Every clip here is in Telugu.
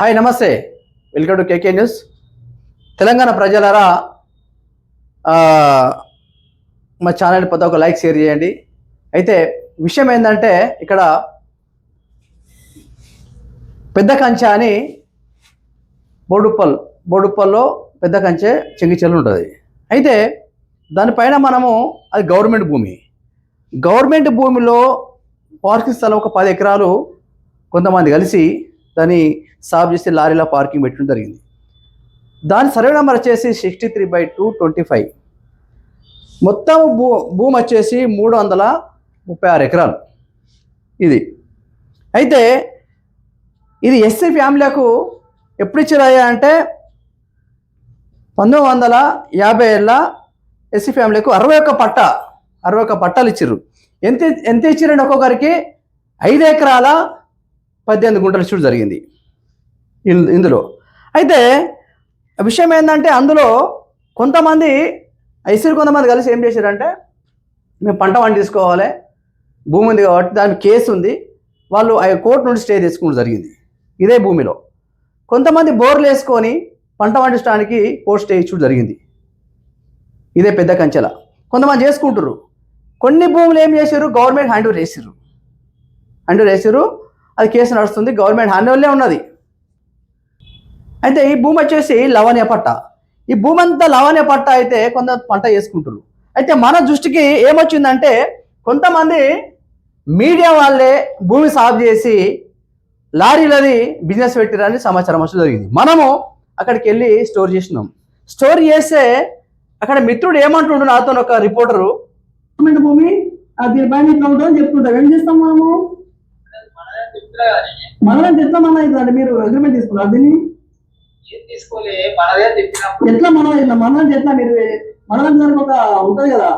హాయ్ నమస్తే, welcome to KK news. Telangana ప్రజలారా, మా ఛానల్ ప్రతి ఒక్క లైక్ షేర్ చేయండి. అయితే విషయం ఏంటంటే, ఇక్కడ పెద్ద కంచె అని బోడుప్పల్లో పెద్ద కంచె చెంగిచెల్లు ఉంటుంది. అయితే దానిపైన మనము అది గవర్నమెంట్ భూమిలో పార్కింగ్ స్థలం ఒక 10 ఎకరాలు కొంతమంది కలిసి దాన్ని సాఫ్ చేసి లారీలో పార్కింగ్ పెట్టడం జరిగింది. దాని సర్వే నెంబర్ వచ్చేసి 63/225. మొత్తం భూమి వచ్చేసి 336 ఎకరాలు ఇది. అయితే ఇది ఎస్సీ ఫ్యామిలీలకు ఎప్పుడు ఇచ్చారయ్యా అంటే 1950 ఎస్సీ ఫ్యామిలీకు 61 పట్టాలు ఇచ్చారు. ఎంత ఇచ్చారండి? ఒక్కొక్కరికి 5 ఎకరాల 18 గుంటలు ఇచ్చడం జరిగింది ఇందులో. అయితే విషయం ఏంటంటే, అందులో కొంతమంది కొంతమంది కలిసి ఏం చేశారంటే, మేము పంట తీసుకోవాలి, భూమి ఉంది కాబట్టి దాని కేసు ఉంది, వాళ్ళు కోర్టు నుండి స్టే తెచ్చుకోవడం జరిగింది. ఇదే భూమిలో కొంతమంది బోర్లు వేసుకొని పంట పండించడానికి కోర్టు స్టే ఇచ్చడం జరిగింది. ఇదే పెద్ద కంచెల కొంతమంది చేసుకుంటారు. కొన్ని భూములు ఏం చేశారు, గవర్నమెంట్ హ్యాండ్ ఓవర్ చేసారు. అది కేసు నడుస్తుంది, గవర్నమెంట్ హ్యాండ్ ఓవర్లే ఉన్నది. అయితే ఈ భూమి వచ్చేసి లవణ్య పట్ట. ఈ భూమి అంతా లవణ్య పట్ట అయితే కొంత పంట చేసుకుంటారు. అయితే మన దృష్టికి ఏమొచ్చిందంటే, కొంతమంది మీడియా వాళ్ళే భూమి సాగు చేసి లారీలది బిజినెస్ పెట్టిరని సమాచారం వచ్చి జరిగింది. మనము అక్కడికి వెళ్ళి స్టోర్ చేసినాం. స్టోర్ చేస్తే అక్కడ మిత్రుడు ఏమంటుండు నాతో, ఒక రిపోర్టరు, భూమి దీనిపైన ఇట్లా ఉంటుందని చెప్తుంటాం. ఏం చేస్తాం మనము? మనదంటే ఎట్లా మన అవుతుందండి? మీరు అగ్రిమెంట్ తీసుకున్నారు దీన్ని ఎట్లా? మనదంటే ఎట్లా? మీరు మనదంటే దానికి ఒక ఉంటుంది కదా,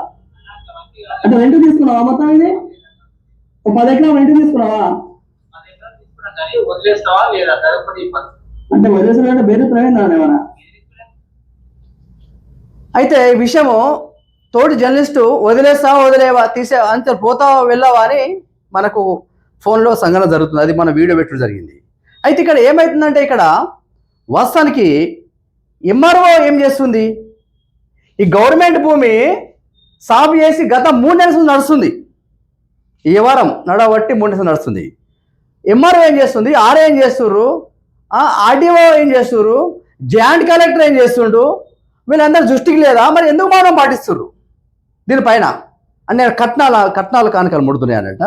అంటే రెంట్ తీసుకున్నావా? మొత్తం ఇది ఒక 10 ఎకరాలు రెంట్ తీసుకున్నావా? అంటే వదిలేసాడంటే వేరే ప్రవేశం ఏమన్నా? అయితే ఈ విషయము తోటి జర్నలిస్టు వదిలేవా అంతే పోతావా వెళ్ళావా అని మనకు ఫోన్లో సంఘటన జరుగుతుంది. అది మన వీడియో పెట్టడం జరిగింది. అయితే ఇక్కడ ఏమవుతుందంటే, ఇక్కడ వాస్తవానికి ఎంఆర్ఓ ఏం చేస్తుంది, ఈ గవర్నమెంట్ భూమి సాగు చేసి గత 3 నెలలు నడుస్తుంది. ఈ వారం నడబట్టి 3 నెలలు నడుస్తుంది. ఎంఆర్ఓ ఏం చేస్తుంది, ఆర్ఏ ఏం చేస్తున్నారు, ఆర్డీఓ ఏం చేస్తున్నారు, జాయింట్ కలెక్టర్ ఏం చేస్తుండ్రు, వీళ్ళందరూ దృష్టికి లేదా? మరి ఎందుకు మౌనం పాటిస్తున్నారు దీనిపైన? అనే కట్నాలు కానుకలు ముడుతున్నాయి అన్నట్ట.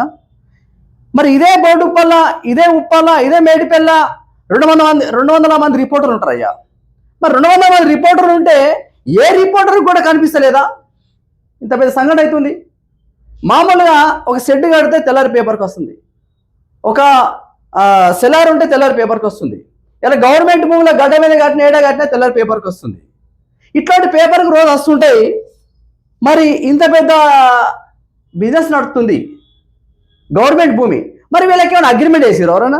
మరి ఇదే బోడుప్పల్ల, ఇదే ఉప్పల్ల, ఇదే మేడిపల్ల 200 మంది రిపోర్టర్లు ఉంటారయ్యా. మరి 200 మంది రిపోర్టర్లు ఉంటే ఏ రిపోర్టర్కి కూడా కనిపిస్తలేదా? ఇంత పెద్ద సంఘటన అవుతుంది. మామూలుగా ఒక షెడ్ కడితే తెల్లారి పేపర్కి వస్తుంది, ఒక సెలార్ ఉంటే తెల్లారి పేపర్కి వస్తుంది. ఇలా గవర్నమెంట్ భూమిలో గడ్డ మీద కట్టిన ఏడా కట్టినా తెల్లారి పేపర్కి వస్తుంది. ఇట్లాంటి పేపర్కి రోజు వస్తుంటాయి. మరి ఇంత పెద్ద బిజినెస్ నడుస్తుంది గవర్నమెంట్ భూమి. మరి వీళ్ళకి ఏమైనా అగ్రిమెంట్ వేసారు? ఎవరైనా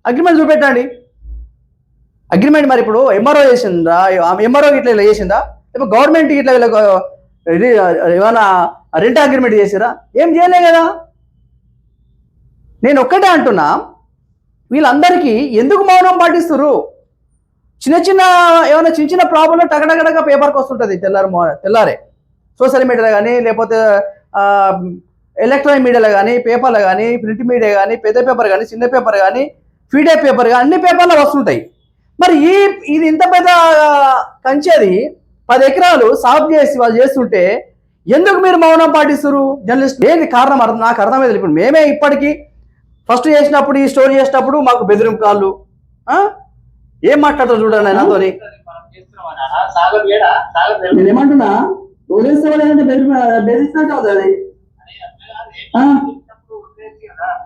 అగ్రిమెంట్ చూపెట్టండి. అగ్రిమెంట్ మరి ఇప్పుడు ఎంఆర్ఓ చేసిందా? ఎంఆర్ఓ ఇట్లా ఇలా చేసిందా? లేకపోతే గవర్నమెంట్ ఇట్లా వీళ్ళకి ఏమైనా రెంట్ అగ్రిమెంట్ చేసిరా? ఏం చేయలే కదా. నేను ఒక్కటే అంటున్నా, వీళ్ళందరికీ ఎందుకు మౌనం పాటిస్తున్నారు? ఏమైనా చిన్న ప్రాబ్లం టగడగడగా పేపర్కి వస్తుంటుంది తెల్లారే సోషల్ మీడియాలో కానీ, లేకపోతే ఎలక్ట్రానిక్ మీడియాలో కానీ, పేపర్లో కానీ, ప్రింట్ మీడియా కానీ, పెద్ద పేపర్ కానీ, చిన్న పేపర్ కానీ, పీడిఎఫ్ పేపర్ కానీ, అన్ని పేపర్లో వస్తుంటాయి. మరి ఇది ఇంత పెద్ద కంచేది 10 ఎకరాలు సాగు చేసి వాళ్ళు చేస్తుంటే ఎందుకు మీరు మౌనం పాటిస్తారు జర్నలిస్ట్? ఏంది కారణం? నాకు అర్థమైంది. ఇప్పుడు మేమే ఇప్పటికీ ఫస్ట్ చేసినప్పుడు, ఈ స్టోరీ చేసినప్పుడు మాకు బెదిరింపు కాళ్ళు, ఏం మాట్లాడతారు చూడండి నాతో. నేనేమంటున్నా, బెదిరిస్తున్నట్టు అవుతుంది.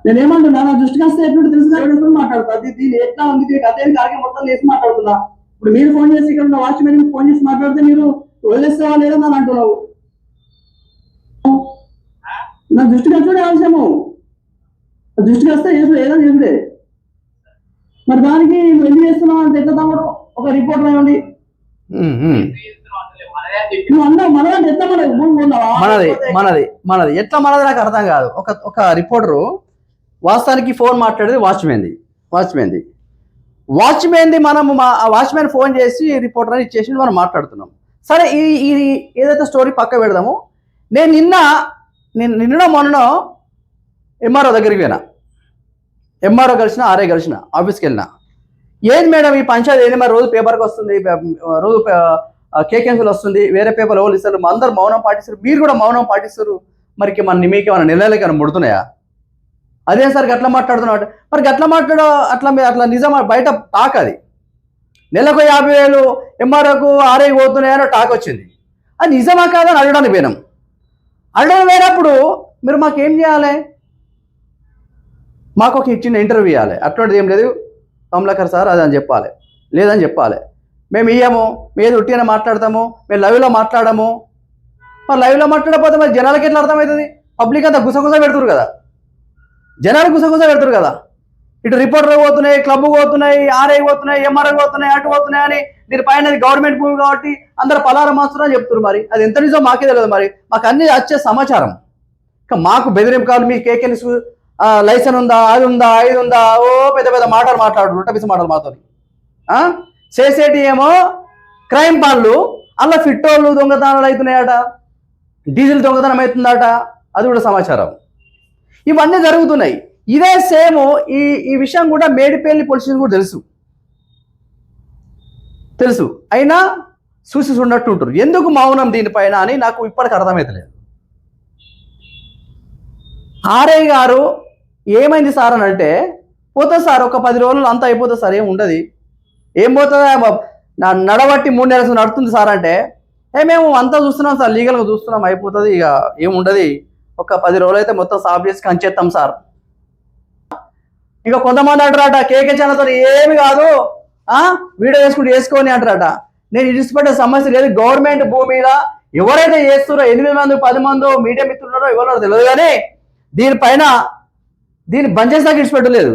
నేనేమంటున్నా, నా దృష్టికి వస్తే ఎప్పుడు తెలుసు మాట్లాడుతా. దీన్ని ఎట్లా ఉంది అదే కాకే మొత్తం వేసి మాట్లాడుతున్నా. ఇప్పుడు మీరు ఫోన్ చేసి ఇక్కడ ఉన్న వాచ్మెన్ ఫోన్ చేసి మాట్లాడితే మీరు వదిలేస్తావా లేదా అని అంటున్నావు. నా దృష్టికి వచ్చే అవసరము, దృష్టికి వస్తే ఏదో చేసుడే. మరి దానికి నువ్వు ఎందుకు చేస్తున్నావు అంటే ఎట్లా తమ్ముడు? ఒక రిపోర్ట్ రాయండి. నువ్వు అన్నావు మనది ఎట్లా? మనది ఎట్లా నాకు అర్థం కాదు. ఒక రిపోర్టరు వాస్తవానికి ఫోన్ మాట్లాడేది వాచ్మెన్ది. వాచ్మెన్ది మనము ఆ వాచ్మెన్ ఫోన్ చేసి రిపోర్టర్ అని ఇచ్చేసి మనం మాట్లాడుతున్నాం. సరే ఈ ఏదైతే స్టోరీ పక్క పెడదామో, నేను నిన్న మొన్న ఎంఆర్ఓ దగ్గరికి పోయినా. ఎంఆర్ఓ కలిసిన, ఆర్ఐ కలిసిన, ఆఫీస్కి వెళ్ళిన. ఏది మేడం ఈ పంచాయతీ ఏది మరి రోజు పేపర్కి వస్తుంది, రోజు కేకెన్సీలు వస్తుంది, వేరే పేపర్ ఎవరు ఇస్తారు, అందరు మౌనం పాటిస్తారు, మీరు కూడా మౌనం పాటిస్తారు, మరి మీకు ఏమైనా నెలలకి ఏమైనా ముడుతున్నాయా? అదే సార్ గట్లా మాట్లాడుతున్నాడు. మరి గట్లా అట్లా నిజం బయట టాక్. అది నెలకు 50,000 ఎంఆర్ఓకు ఆర్ఐకి పోతున్నాయని టాక్ వచ్చింది. అది నిజమా కాదని అడగడానికి పోయినాం. అడగడం పోయినప్పుడు మీరు మాకేం చేయాలి? మాకు ఒక చిన్న ఇంటర్వ్యూ ఇవ్వాలి. అటువంటిది ఏం లేదు కమలాకర్ సార్ అది అని చెప్పాలి, లేదని చెప్పాలి. మేము ఇయ్యము, మేము ఉట్టిగానే మాట్లాడతాము, మేము లైవ్లో మాట్లాడము. మరి లైవ్లో మాట్లాడకపోతే మరి జనాలకి ఎట్లా అర్థమవుతుంది? పబ్లిక్ అంతా గుసగుస పెడుతురు కదా, జనాలు గుసగుస పెడుతురు కదా. ఇటు రిపోర్టర్ పోతున్నాయి, క్లబ్ పోతున్నాయి, ఆర్ఐ పోతున్నాయి, ఎంఆర్ఐ పోతున్నాయి, అటు పోతున్నాయి అని. దీని పైన గవర్నమెంట్ భూమి కాబట్టి అందరు పలారం మాస్తున్నా చెప్తున్నారు. మరి అది ఎంత నిజం మాకే తెలియదు. మరి మాకు అన్ని వచ్చే సమాచారం. ఇంకా మాకు బెదిరింపుకాలు, మీ కేకెన్స్ లైసెన్స్ ఉందా, అది ఉందా, ఇది ఉందా, ఓ పెద్ద పెద్ద మాటలు మాట్లాడు, రుట్టపిసి మాటలు మాతో చేసేటి ఏమో క్రైమ్ పనులు. అలా ఫిట్టోళ్ళు దొంగతనాలు అవుతున్నాయట, డీజిల్ దొంగతనం అవుతుందట, అది కూడా సమాచారం. ఇవన్నీ జరుగుతున్నాయి. ఇదే సేమ్ ఈ విషయం కూడా మేడిపల్లి పోలీసులు కూడా తెలుసు అయినా చూసి చూడనట్టు ఉంటారు. ఎందుకు మౌనం దీనిపైన అని నాకు ఇప్పటికి అర్థమవుతలేదు. ఆర్ఐ గారు ఏమైంది సార్ అని అంటే, పోతుంది సార్ ఒక 10 రోజులు అంతా అయిపోతుంది సార్, ఏం ఉండదు. ఏం పోతుందా నడబట్టి 3 నెలలు నడుతుంది సార్ అంటే, మేము అంతా చూస్తున్నాం సార్, లీగల్గా చూస్తున్నాం, అయిపోతుంది, ఇక ఏముండదు, ఒక 10 రోజులు అయితే మొత్తం సాఫ్ చేసి కంచేస్తాం సార్. ఇంకా కొంతమంది అంటారట కేకే ఛానల్తో ఏమి కాదు, వీడియో వేసుకొని అంటారట. నేను ఇడిచిపెట్టే సమస్య లేదు. గవర్నమెంట్ భూమిలో ఎవరైతే చేస్తున్నారో 8 మంది 10 మందో మీడియా మిత్రున్నారో ఎవరో తెలియదు, కానీ దీన్ని బంద్ చేసాక ఇడిచిపెట్టలేదు.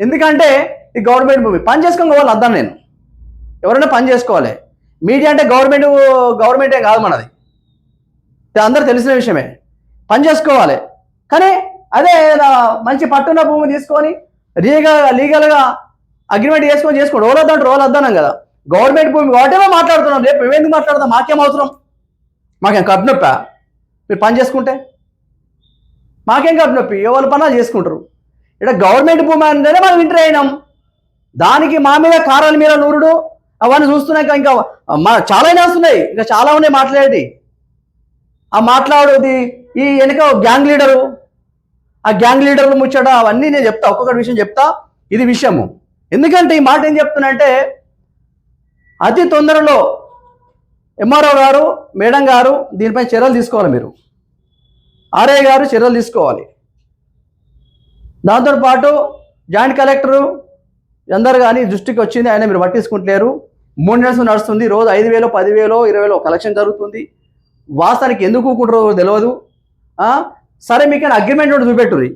ఎందుకంటే ఇది గవర్నమెంట్ భూమి, పని చేసుకొని వాళ్ళు అద్దాను. నేను ఎవరైనా పని చేసుకోవాలి. మీడియా అంటే గవర్నమెంటే కాదు మనది, అందరూ తెలిసిన విషయమే. పని చేసుకోవాలి. కానీ అదే మంచి పట్టున్న భూమి తీసుకొని లీగల్గా అగ్రిమెంట్ చేసుకోండి. రోల్ వద్దన్నాం కదా. గవర్నమెంట్ భూమి వాటేమో మాట్లాడుతున్నాం. రేపు మేమెందుకు మాట్లాడతాం? మాకేం అవసరం? మాకేం కడుపునొప్పా మీరు పని చేసుకుంటే? మాకేం కడుపునొప్పి? ఎవరి పనులు చేసుకుంటారు. ఇక్కడ గవర్నమెంట్ భూమి అంటేనే మనం ఇంటర్ అయినాం. దానికి మా మీద కారాల మీద నూరుడు అవన్నీ చూస్తున్నాక ఇంకా చాలా వస్తున్నాయి, ఇంకా చాలా ఉన్నాయి మాట్లాడేది. ఆ మాట్లాడేది ఈ వెనక గ్యాంగ్ లీడరు, ఆ గ్యాంగ్ లీడర్లు ముచ్చట అవన్నీ నేను చెప్తా, ఒక్కొక్కటి విషయం చెప్తా. ఇది విషయము. ఎందుకంటే ఈ మాట ఏం చెప్తున్నంటే, అతి తొందరలో ఎంఆర్ఓ గారు, మేడం గారు దీనిపై చర్యలు తీసుకోవాలి. మీరు ఆర్ఐ గారు చర్యలు తీసుకోవాలి. దాంతోపాటు జాయింట్ కలెక్టరు అందరు కానీ దృష్టికి వచ్చింది, ఆయన మీరు పట్టించుకుంటలేరు. 3 నెలలు నడుస్తుంది, రోజు 5,000 10,000 20,000 కలెక్షన్ జరుగుతుంది. వాస్తవానికి ఎందుకు ఊకుంటారో తెలియదు. సరే మీకైనా అగ్రిమెంట్ కూడా చూపెట్టుర్రి,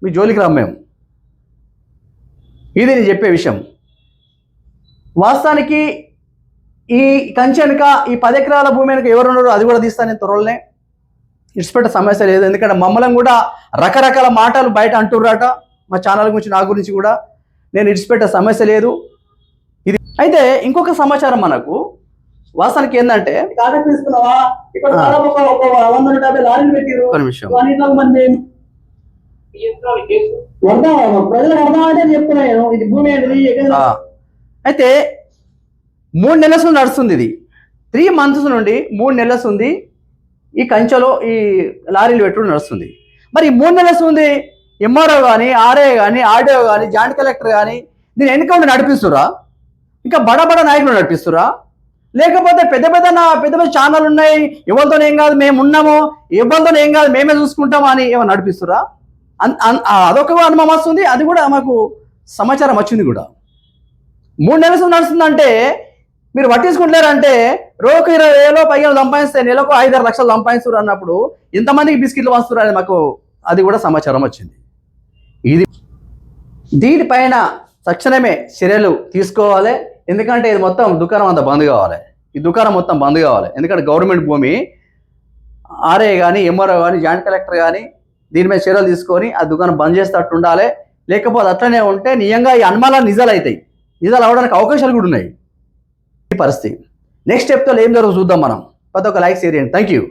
మీ జోలికి రమ్మేము. ఇది నేను చెప్పే విషయం. వాస్తవానికి ఈ కంచె వెనుక ఈ 10 ఎకరాల భూమి వెనుక ఎవరు ఉన్నారో అది కూడా తీస్తాను నేను త్వరలోనే. ఇడిచిపెట్టే సమస్య లేదు. ఎందుకంటే మమ్మల్ని కూడా రకరకాల మాటలు బయట అంటుర్రాట, మా ఛానల్ గురించి, నా గురించి కూడా. నేను ఇడిచిపెట్టే సమస్య లేదు. ఇది అయితే ఇంకొక సమాచారం మనకు వాస్తవానికి ఏంటంటే, కాగజ్ తీసుకున్నావా ఇక్కడ 150 లారీలు పెట్టిరు. ప్రజలకు అర్థం చెప్తున్నాను, ఇది భూమి అయితే 3 నెలల నడుస్తుంది. ఇది 3 months నుండి 3 నెలల ఉంది ఈ కంచెలో ఈ లారీలు పెట్టుడు నడుస్తుంది. మరి 3 నెలల ఉంది ఎంఆర్ఓ కానీ, ఆర్ఏ కానీ, ఆర్డీఓ కానీ, జాయింట్ కలెక్టర్ కానీ దీన్ని ఎన్నికలు నడిపిస్తురా? ఇంకా బడ నాయకులు నడిపిస్తురా? లేకపోతే పెద్ద పెద్ద ఛానల్ ఉన్నాయి, ఎవరితో ఏం కాదు మేము ఉన్నాము, ఎవరితో ఏం కాదు మేమే చూసుకుంటాము అని ఏమైనా నడిపిస్తురా? అదొక అనుమానం వస్తుంది. అది కూడా మాకు సమాచారం వచ్చింది కూడా. 3 నెలలు నడుస్తుందంటే మీరు పట్టించుకుంటారంటే రోజుకు 20,000 పైగా సంపాదిస్తే నెలకు 5-6 లక్షలు సంపాదిస్తారు అన్నప్పుడు ఇంతమందికి బిస్కెట్లు వస్తున్నారు అని మాకు అది కూడా సమాచారం వచ్చింది. దీనిపైన తక్షణమే చర్యలు తీసుకోవాలి. ఎందుకంటే ఇది మొత్తం దుకాణం అంతా బంద్ కావాలి. ఈ దుకాణం మొత్తం బంద్ కావాలి. ఎందుకంటే గవర్నమెంట్ భూమి, ఆర్ఏ కానీ, ఎంఆర్ఓ కానీ, జాయింట్ కలెక్టర్ కానీ దీని మీద చర్యలు తీసుకొని ఆ దుకాణం బంద్ చేసేటట్టు ఉండాలి. లేకపోతే అట్లనే ఉంటే నిజంగా ఈ అనుమానాలు నిజాలు అవుతాయి. వీసాలు అవడానికి అవకాశాలు కూడా ఉన్నాయి. ఈ పరిస్థితి నెక్స్ట్ స్టెప్తో ఏం జరుగుతుందో చూద్దాం మనం. ప్రతి ఒక్క లైక్ షేర్ చేయండి. Thank you.